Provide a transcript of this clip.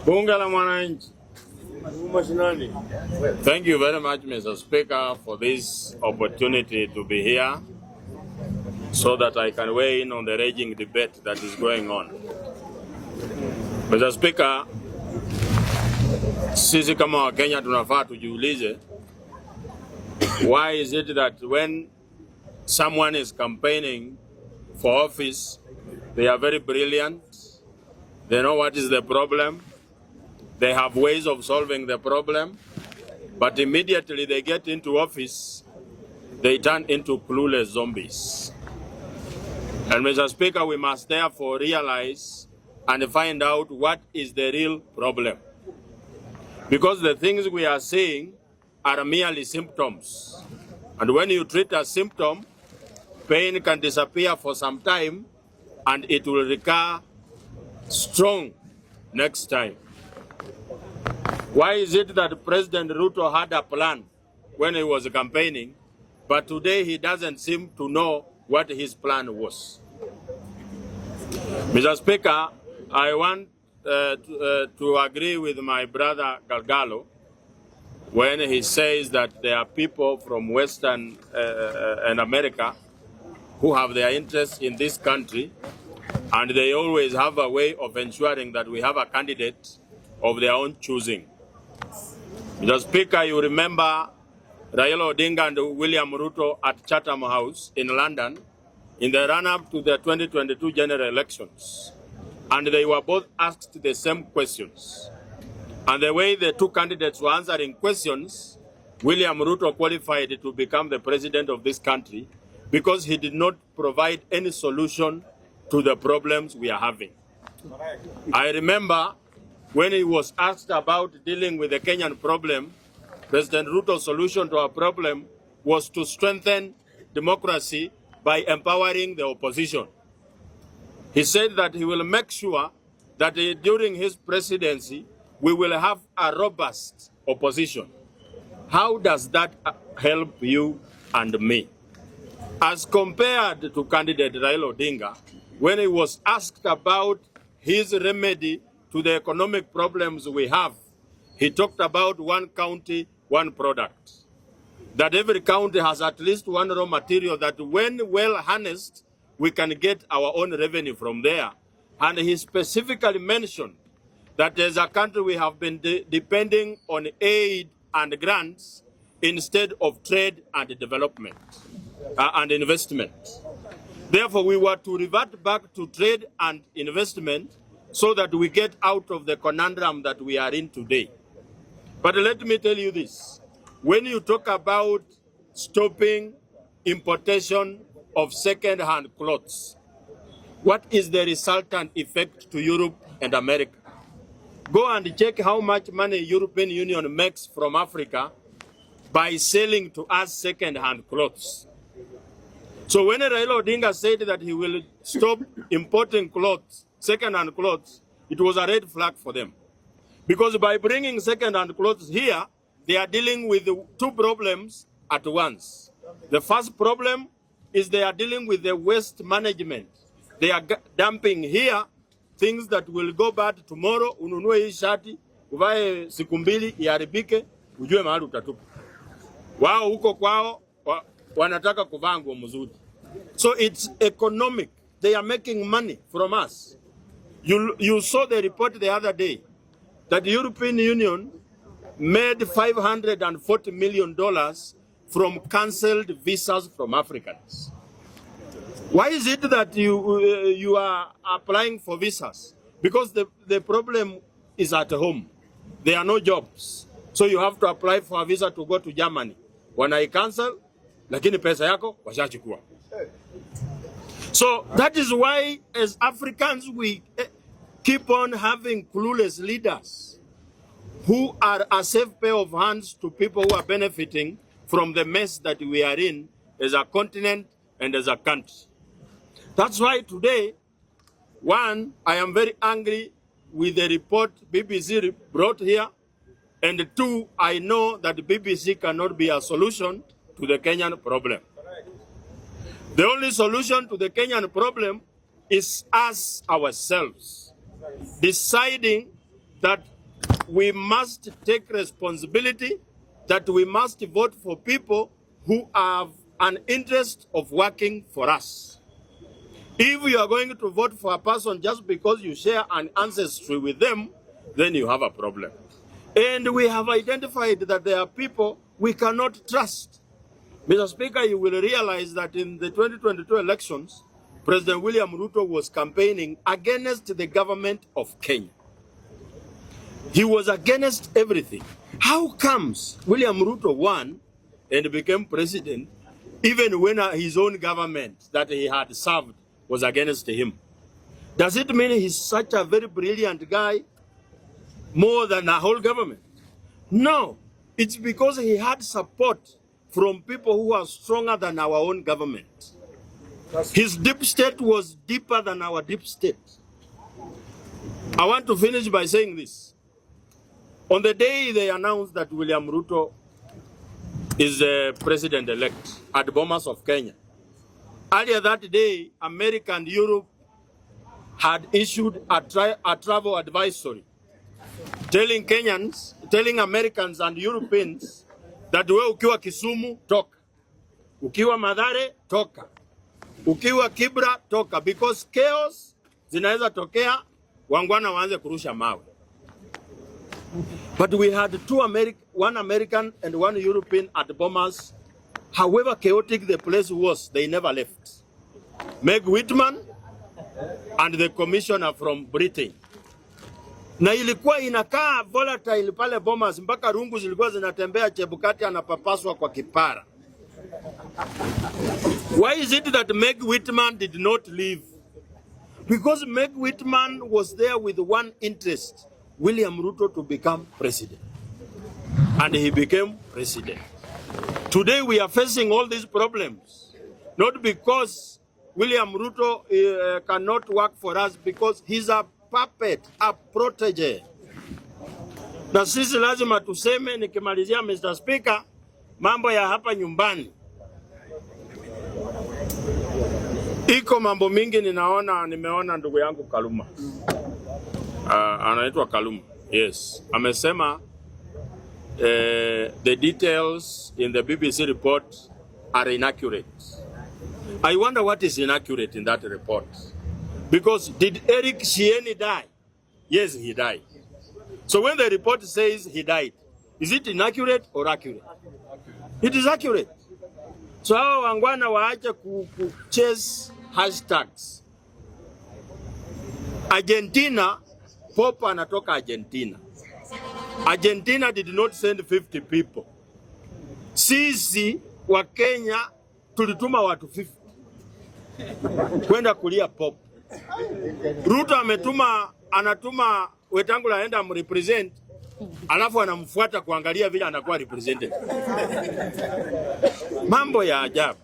Bunge la Mwananchi. Thank you very much, Mr. Speaker, for this opportunity to be here so that I can weigh in on the raging debate that is going on. Mr. Speaker, sisi kama Wakenya tunafaa tujiulize, why is it that when someone is campaigning for office, they are very brilliant, they know what is the problem, they have ways of solving the problem, but immediately they get into office, they turn into clueless zombies. And Mr. Speaker, we must therefore realize and find out what is the real problem. Because the things we are seeing are merely symptoms. And when you treat a symptom, pain can disappear for some time and it will recur strong next time. Why is it that President Ruto had a plan when he was campaigning, but today he doesn't seem to know what his plan was? Mr. Speaker, I want to agree with my brother Galgalo when he says that there are people from Western and America who have their interests in this country, and they always have a way of ensuring that we have a candidate of their own choosing. Mr. Speaker, you remember Raila Odinga and William Ruto at Chatham House in London in the run-up to the 2022 general elections. And they were both asked the same questions. And the way the two candidates were answering questions, William Ruto qualified to become the president of this country because he did not provide any solution to the problems we are having. I remember when he was asked about dealing with the Kenyan problem, President Ruto's solution to our problem was to strengthen democracy by empowering the opposition. He said that he will make sure that during his presidency, we will have a robust opposition. How does that help you and me? As compared to candidate Raila Odinga, when he was asked about his remedy to the economic problems we have, he talked about one county, one product. That every county has at least one raw material that when well harnessed, we can get our own revenue from there. And he specifically mentioned that as a country we have been depending on aid and grants instead of trade and development and investment. Therefore, we were to revert back to trade and investment so that we get out of the conundrum that we are in today. But let me tell you this. When you talk about stopping importation of second-hand clothes, what is the resultant effect to Europe and America? Go and check how much money European Union makes from Africa by selling to us second-hand clothes. So when Raila Odinga said that he will stop importing clothes, second-hand clothes, it was a red flag for them. Because by bringing second-hand clothes here, they are dealing with two problems at once. The first problem is they are dealing with the waste management. They are dumping here things that will go bad tomorrow. Ununue hii shati, uvae siku mbili, iharibike, ujue mahali utatupa. Wao huko kwao wanataka kuvaa nguo mzuri. So it's economic. They are making money from us. You saw the report the other day that the European Union made $540 million from cancelled visas from Africans. Why is it that you are applying for visas? Because the problem is at home. There are no jobs. So you have to apply for a visa to go to Germany. When I cancel, lakini pesa yako washachukua. So that is why as Africans we keep on having clueless leaders who are a safe pair of hands to people who are benefiting from the mess that we are in as a continent and as a country. That's why today, one, I am very angry with the report BBC brought here, and two, I know that BBC cannot be a solution to the Kenyan problem. The only solution to the Kenyan problem is us ourselves deciding that we must take responsibility that we must vote for people who have an interest of working for us. If you are going to vote for a person just because you share an ancestry with them, then you have a problem. And we have identified that there are people we cannot trust. Mr. Speaker, you will realize that in the 2022 elections, President William Ruto was campaigning against the government of Kenya. He was against everything. How comes William Ruto won and became president even when his own government that he had served was against him? Does it mean he's such a very brilliant guy more than the whole government? No, it's because he had support from people who are stronger than our own government. His deep state was deeper than our deep state. I want to finish by saying this. On the day they announced that William Ruto is the president-elect at Bomas of Kenya, earlier that day, America and Europe had issued a travel advisory telling Kenyans, telling Americans and Europeans that we ukiwa Kisumu, toka. Ukiwa Mathare, toka. Ukiwa Kibra, toka. Because chaos zinaweza tokea, wangwana waanze kurusha mawe. But we had one American and one European at Bomas. However chaotic the place was, they never left. Meg Whitman and the commissioner from Britain. Na ilikuwa inakaa volatile pale Bomas mpaka rungu zilikuwa zinatembea, Chebukati anapapaswa kwa kipara. Why is it that Meg Whitman did not leave? Because Meg Whitman was there with one interest, William Ruto to become president. And he became president. Today we are facing all these problems, not because William Ruto cannot work for us, because he's a puppet, a protege. Na sisi lazima tuseme, nikimalizia Mr. Speaker, mambo ya hapa nyumbani. Iko mambo mingi nimeona ndugu yangu Kaluma. Anaitwa Kaluma. Yes. Amesema the details in the BBC report are inaccurate. I wonder what is inaccurate in that report. Because did Eric Shieni die? Yes, he died. So when the report says he died, is it inaccurate or accurate? It is accurate. So hawa wangwana waache chase hashtags. Argentina, Pope anatoka Argentina. Argentina did not send 50 people. Sisi wa Kenya tulituma watu 50 kwenda kulia Pope. Ruto anatuma Wetangula aenda amrepresent, alafu anamfuata kuangalia vile anakuwa represented. Mambo ya ajabu.